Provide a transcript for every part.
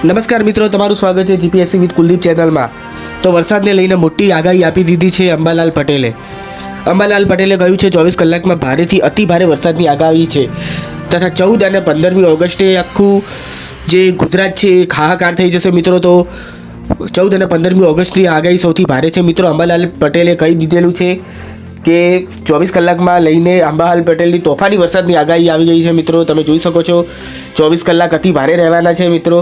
નમસ્કાર મિત્રો, તમારું સ્વાગત છે જીપીએસસી વિથ કુલદીપ ચેનલમાં। તો વરસાદને લઈને મોટી આગાહી આપી દીધી છે અંબાલાલ પટેલે। અંબાલાલ પટેલે કહ્યું છે 24 કલાકમાં ભારેથી અતિ ભારે વરસાદની આગાહી છે તથા 14 અને 15મી ઓગસ્ટે આખું જે ગુજરાત છે એ હાહાકાર થઈ જશે મિત્રો। તો 14 અને 15મી ઓગસ્ટની આગાહી સૌથી ભારે છે મિત્રો। અંબાલાલ પટેલે કહી દીધેલું છે કે 24 કલાકમાં લઈને અંબાલાલ પટેલની તોફાની વરસાદની આગાહી આવી ગઈ છે મિત્રો। તમે જોઈ શકો છો 24 કલાક અતિ ભારે રહેવાના છે મિત્રો।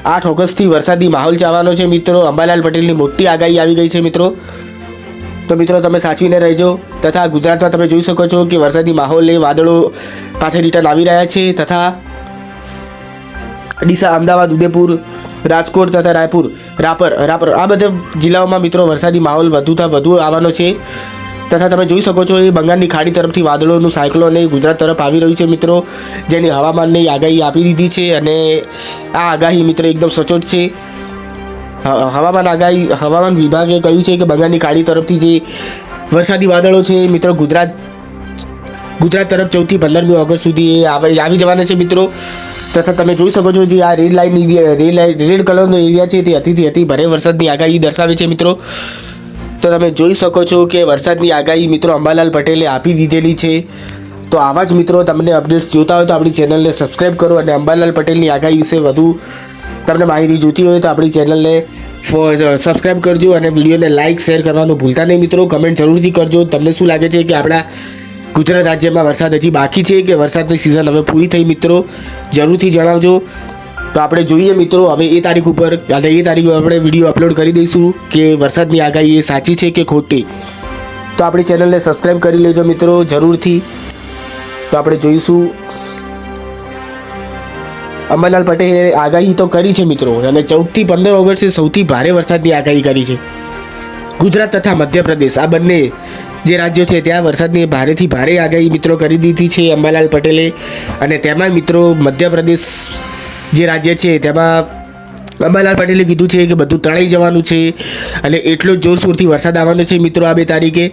8 ઓગસ્ટથી વરસાદી માહોલ ચાલવાનો છે મિત્રો। અંબાલાલ પટેલની મોટી આગાહી આવી ગઈ છે મિત્રો। તો મિત્રો તમે સાચવીને રહેજો તથા ગુજરાતમાં તમે જોઈ શકો છો કે વરસાદી માહોલ એ વાદળો પાછળ રિટર્ન આવી રહ્યા છે તથા ડીસા, અમદાવાદ, ઉદયપુર, રાજકોટ તથા રાપર આ બધા જિલ્લાઓમાં મિત્રો વરસાદી માહોલ વધુ આવવાનો છે તથા તમે જોઈ શકો છો એ બંગાળની ખાડી તરફથી વાદળોનું સાયક્લોન એ ગુજરાત તરફ આવી રહ્યું છે મિત્રો, જેની હવામાનની આગાહી આપી દીધી છે અને આ આગાહી મિત્રો એકદમ સચોટ છે। હવામાન વિભાગે કહ્યું છે કે બંગાળની ખાડી તરફથી જે વરસાદી વાદળો છે મિત્રો ગુજરાત તરફ 14થી 15મી ઓગસ્ટ સુધી એ આવી જવાના છે મિત્રો। તથા તમે જોઈ શકો છો જે આ રેડ કલરનો એરિયા છે તે અતિથી અતિ ભારે વરસાદની આગાહી દર્શાવે છે મિત્રો। તો તમે જોઈ શકો છો કે વરસાદની આગાહી મિત્રો અંબાલાલ પટેલે આપી દીધેલી છે। તો આવા જ મિત્રો તમને અપડેટ્સ જોતા હોય તો આપણી ચેનલને સબસ્ક્રાઈબ કરો અને અંબાલાલ પટેલની આગાહી વિશે વધુ તમને માહિતી જોતી હોય તો આપણી ચેનલને સબસ્ક્રાઈબ કરજો અને વિડીયોને લાઇક શેર કરવાનું ભૂલતા નહીં મિત્રો। કમેન્ટ જરૂરથી કરજો તમને શું લાગે છે કે આપણા ગુજરાત રાજ્યમાં વરસાદ હજી બાકી છે કે વરસાદની સિઝન હવે પૂરી થઈ મિત્રો, જરૂરથી જણાવજો। તો આપણે જોઈએ મિત્રો હવે એ તારીખ ઉપર આપણે વિડીયો અપલોડ કરી દઈશું કે વરસાદની આગાહી એ સાચી છે કે ખોટી। તો આપણી ચેનલને સબસ્ક્રાઈબ કરી લેજો મિત્રો જરૂરથી। તો આપણે જોઈશું અંબાલાલ પટેલે આગાહી તો કરી છે મિત્રો અને 14થી 15 ઓગસ્ટે સૌથી ભારે વરસાદની આગાહી કરી છે। ગુજરાત તથા મધ્યપ્રદેશ આ બંને જે રાજ્યો છે ત્યાં વરસાદની ભારેથી ભારે આગાહી મિત્રો કરી દીધી છે અંબાલાલ પટેલે। અને તેમાં મિત્રો મધ્યપ્રદેશ જે રાજ્ય છે તેમાં અંબાલાલ પટેલે કીધું છે કે બધું તણાઈ જવાનું છે અને એટલો જોરશોરથી વરસાદ આવવાનો છે મિત્રો આ 2 તારીખે।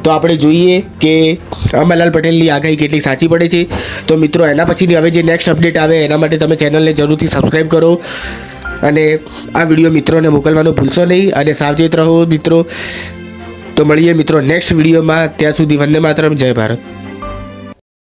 તો આપણે જોઈએ કે અંબાલાલ પટેલની આગાહી કેટલી સાચી પડે છે। તો મિત્રો એના પછીની હવે જે નેક્સ્ટ અપડેટ આવે એના માટે તમે ચેનલને જરૂરથી સબસ્ક્રાઈબ કરો અને આ વિડીયો મિત્રોને મોકલવાનું ભૂલશો નહીં અને સાવચેત રહો મિત્રો। તો મળીએ મિત્રો નેક્સ્ટ વિડીયોમાં, ત્યાં સુધી વંદે માતરમ, જય ભારત।